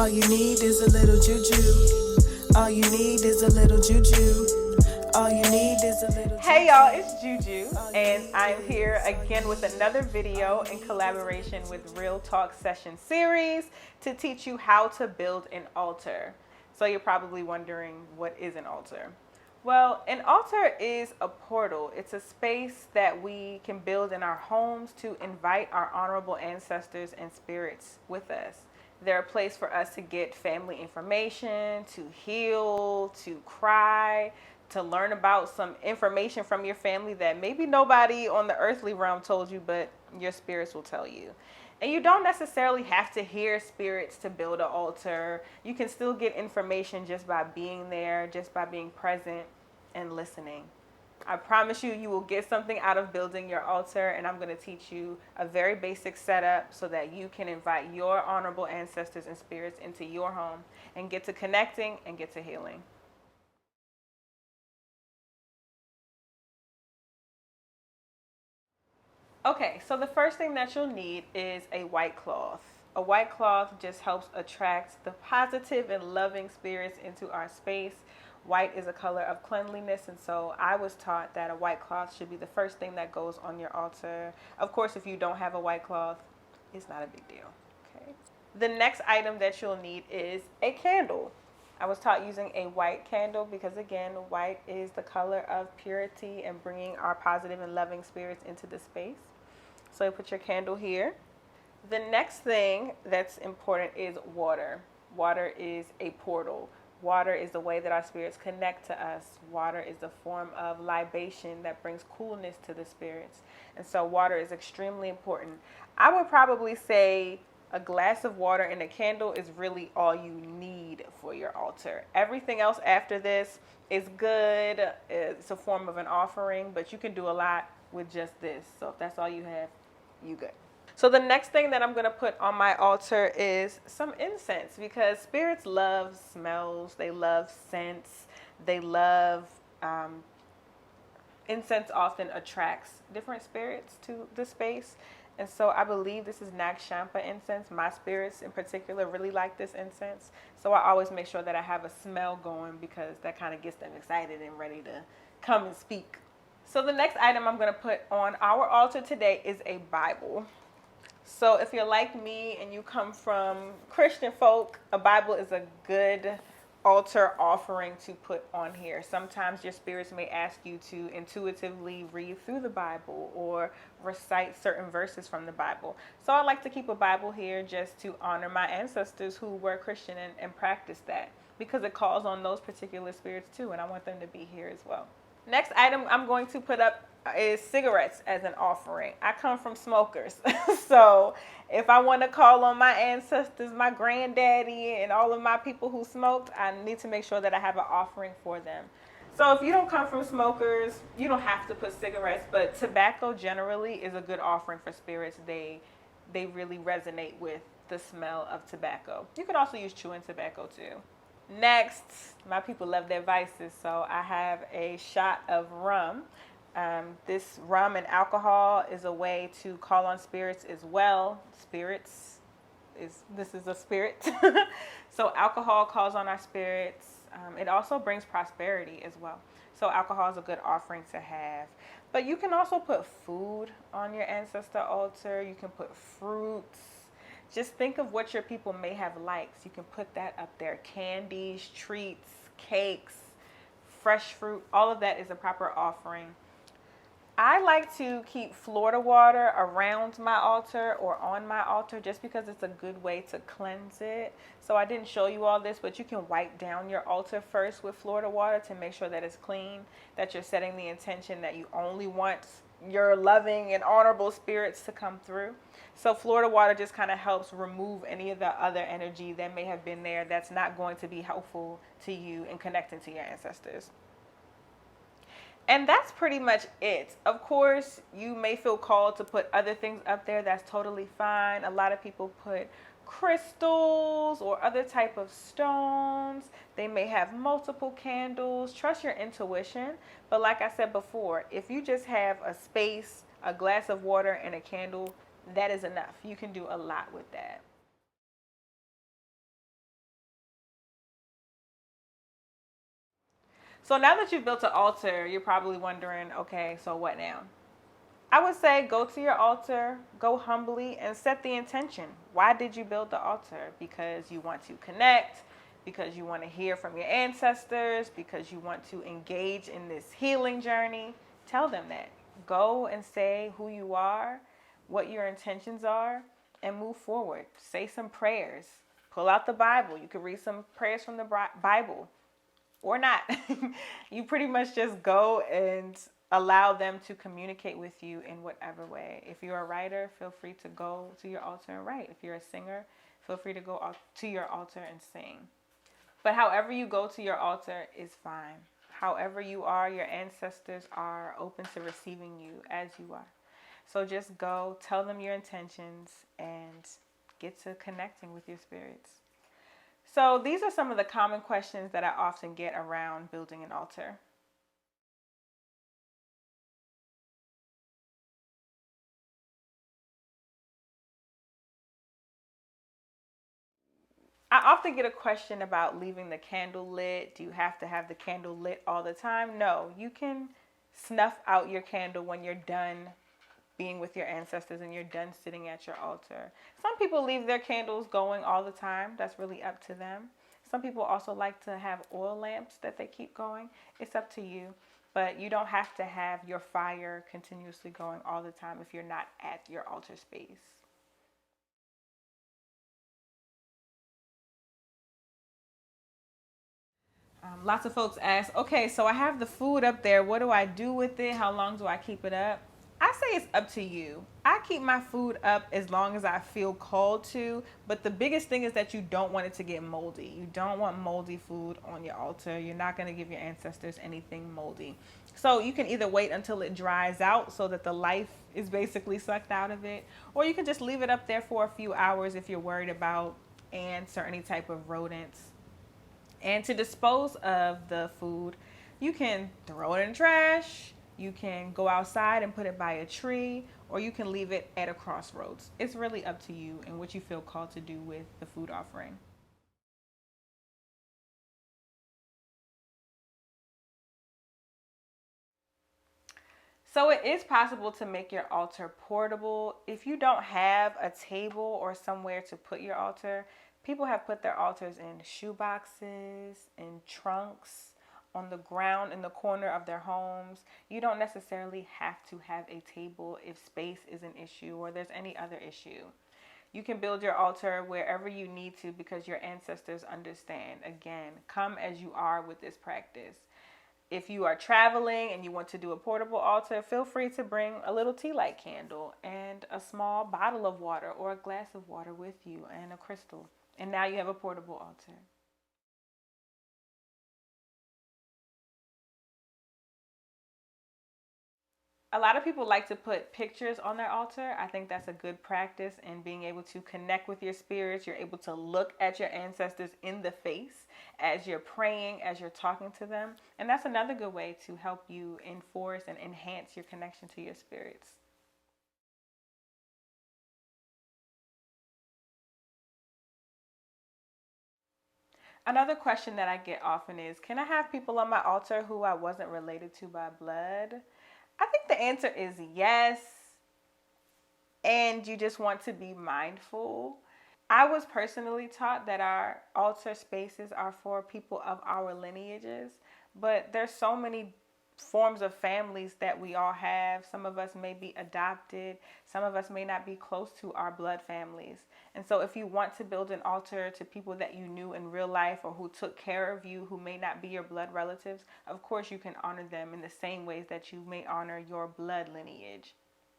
All you need is a little juju. All you need is a little juju. All you need is a little juju. Hey y'all, it's Juju, and I'm here again with another video in collaboration with Real Talk Session Series to teach you how to build an altar. So you're probably wondering, what is an altar? Well, an altar is a portal. It's a space that we can build in our homes to invite our honorable ancestors and spirits with us. They're a place for us to get family information, to heal, to cry, to learn about some information from your family that maybe nobody on the earthly realm told you, but your spirits will tell you. And you don't necessarily have to hear spirits to build an altar. You can still get information just by being there, just by being present and listening. I promise you, you will get something out of building your altar, and I'm going to teach you a very basic setup so that you can invite your honorable ancestors and spirits into your home and get to connecting and get to healing. Okay, so the first thing that you'll need is a white cloth. A white cloth just helps attract the positive and loving spirits into our space. White is a color of cleanliness, and so I was taught that a white cloth should be the first thing that goes on your altar. Of course, if you don't have a white cloth, it's not a big deal. Okay. The next item that you'll need is a candle. I was taught using a white candle because, again, white is the color of purity and bringing our positive and loving spirits into the space. So you put your candle here. The next thing that's important is water. Water is a portal. Water is the way that our spirits connect to us. Water is a form of libation that brings coolness to the spirits. And so water is extremely important. I would probably say a glass of water and a candle is really all you need for your altar. Everything else after this is good. It's a form of an offering, but you can do a lot with just this. So if that's all you have, you good. So the next thing that I'm going to put on my altar is some incense, because spirits love smells, they love scents, they love incense often attracts different spirits to the space. And so I believe this is Nagshampa incense. My spirits in particular really like this incense. So I always make sure that I have a smell going, because that kind of gets them excited and ready to come and speak. So the next item I'm going to put on our altar today is a Bible. So if you're like me and you come from Christian folk, a Bible is a good altar offering to put on here. Sometimes your spirits may ask you to intuitively read through the Bible or recite certain verses from the Bible. So I like to keep a Bible here just to honor my ancestors who were Christian and practice that, because it calls on those particular spirits too, and I want them to be here as well. Next item I'm going to put up is cigarettes as an offering. I come from smokers. So if I want to call on my ancestors, my granddaddy, and all of my people who smoked, I need to make sure that I have an offering for them. So if you don't come from smokers, you don't have to put cigarettes, but tobacco generally is a good offering for spirits. They really resonate with the smell of tobacco. You can also use chewing tobacco too. Next, my people love their vices, so I have a shot of rum. This rum and alcohol is a way to call on spirits as well. This is a spirit. So alcohol calls on our spirits. It also brings prosperity as well. So alcohol is a good offering to have. But you can also put food on your ancestor altar. You can put fruits. Just think of what your people may have liked. You can put that up there. Candies, treats, cakes, fresh fruit. All of that is a proper offering. I like to keep Florida water around my altar or on my altar, just because it's a good way to cleanse it. So I didn't show you all this, but you can wipe down your altar first with Florida water to make sure that it's clean, that you're setting the intention that you only want your loving and honorable spirits to come through. So Florida water just kind of helps remove any of the other energy that may have been there that's not going to be helpful to you in connecting to your ancestors. And that's pretty much it. Of course, you may feel called to put other things up there. That's totally fine. A lot of people put crystals or other type of stones. They may have multiple candles. Trust your intuition. But like I said before, if you just have a space, a glass of water, and a candle, that is enough. You can do a lot with that. So now that you've built an altar, you're probably wondering, okay, so what now? I would say go to your altar, go humbly, and set the intention. Why did you build the altar? Because you want to connect, because you want to hear from your ancestors, because you want to engage in this healing journey. Tell them that. Go and say who you are, what your intentions are, and move forward. Say some prayers. Pull out the Bible. You can read some prayers from the Bible or not. You pretty much just go and allow them to communicate with you in whatever way. If you're a writer, feel free to go to your altar and write. If you're a singer, feel free to go to your altar and sing. But however you go to your altar is fine. However you are, your ancestors are open to receiving you as you are. So just go, tell them your intentions, and get to connecting with your spirits. So these are some of the common questions that I often get around building an altar. I often get a question about leaving the candle lit. Do you have to have the candle lit all the time? No, you can snuff out your candle when you're done being with your ancestors and you're done sitting at your altar. Some people leave their candles going all the time. That's really up to them. Some people also like to have oil lamps that they keep going. It's up to you. But you don't have to have your fire continuously going all the time if you're not at your altar space. Lots of folks ask, okay, so I have the food up there. What do I do with it? How long do I keep it up? I say it's up to you. I keep my food up as long as I feel called to, but the biggest thing is that you don't want it to get moldy. You don't want moldy food on your altar. You're not going to give your ancestors anything moldy. So you can either wait until it dries out so that the life is basically sucked out of it, or you can just leave it up there for a few hours if you're worried about ants or any type of rodents. And to dispose of the food, you can throw it in the trash, you can go outside and put it by a tree, or you can leave it at a crossroads. It's really up to you and what you feel called to do with the food offering. So it is possible to make your altar portable. If you don't have a table or somewhere to put your altar, people have put their altars in shoe boxes, in trunks, on the ground in the corner of their homes. You don't necessarily have to have a table if space is an issue or there's any other issue. You can build your altar wherever you need to because your ancestors understand. Again, come as you are with this practice. If you are traveling and you want to do a portable altar, feel free to bring a little tea light candle and a small bottle of water or a glass of water with you and a crystal. And now you have a portable altar. A lot of people like to put pictures on their altar. I think that's a good practice in being able to connect with your spirits. You're able to look at your ancestors in the face as you're praying, as you're talking to them. And that's another good way to help you enforce and enhance your connection to your spirits. Another question that I get often is, can I have people on my altar who I wasn't related to by blood? I think the answer is yes. And you just want to be mindful. I was personally taught that our altar spaces are for people of our lineages, but there's so many forms of families that we all have. Some of us may be adopted, some of us may not be close to our blood families. And so if you want to build an altar to people that you knew in real life or who took care of you, who may not be your blood relatives, of course you can honor them in the same ways that you may honor your blood lineage.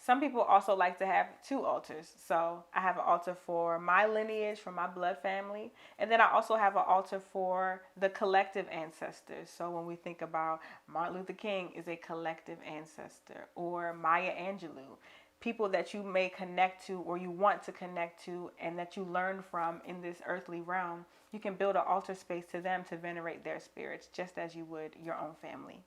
Some people also like to have two altars. So I have an altar for my lineage, for my blood family. And then I also have an altar for the collective ancestors. So when we think about Martin Luther King is a collective ancestor, or Maya Angelou, people that you may connect to or you want to connect to and that you learn from in this earthly realm, you can build an altar space to them to venerate their spirits just as you would your own family.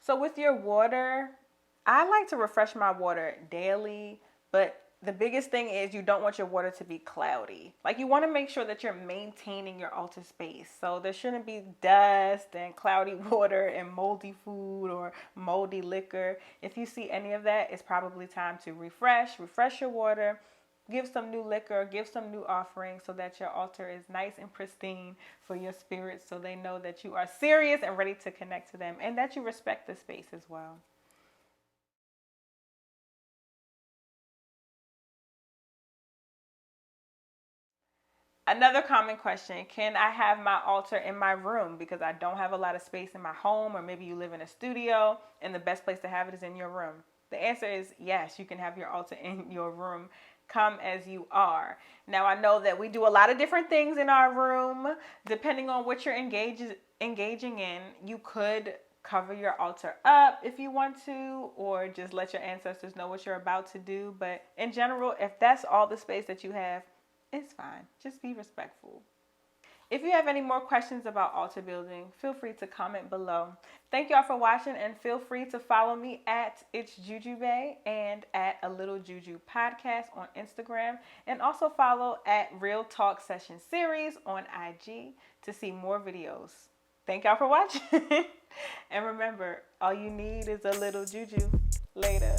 So with your water, I like to refresh my water daily, but the biggest thing is you don't want your water to be cloudy. Like, you want to make sure that you're maintaining your altar space. So there shouldn't be dust and cloudy water and moldy food or moldy liquor. If you see any of that, it's probably time to refresh your water, give some new liquor, give some new offerings so that your altar is nice and pristine for your spirits, so they know that you are serious and ready to connect to them, and that you respect the space as well. Another common question, can I have my altar in my room because I don't have a lot of space in my home, or maybe you live in a studio and the best place to have it is in your room? The answer is yes, you can have your altar in your room. Come as you are. Now, I know that we do a lot of different things in our room. Depending on what you're engaging in, you could cover your altar up if you want to, or just let your ancestors know what you're about to do. But in general, if that's all the space that you have, it's fine. Just be respectful. If you have any more questions about altar building, feel free to comment below. Thank y'all for watching, and feel free to follow me at It's Juju Bae and at A Little Juju Podcast on Instagram, and also follow at Real Talk Session Series on IG to see more videos. Thank y'all for watching. And remember, all you need is a little juju. Later.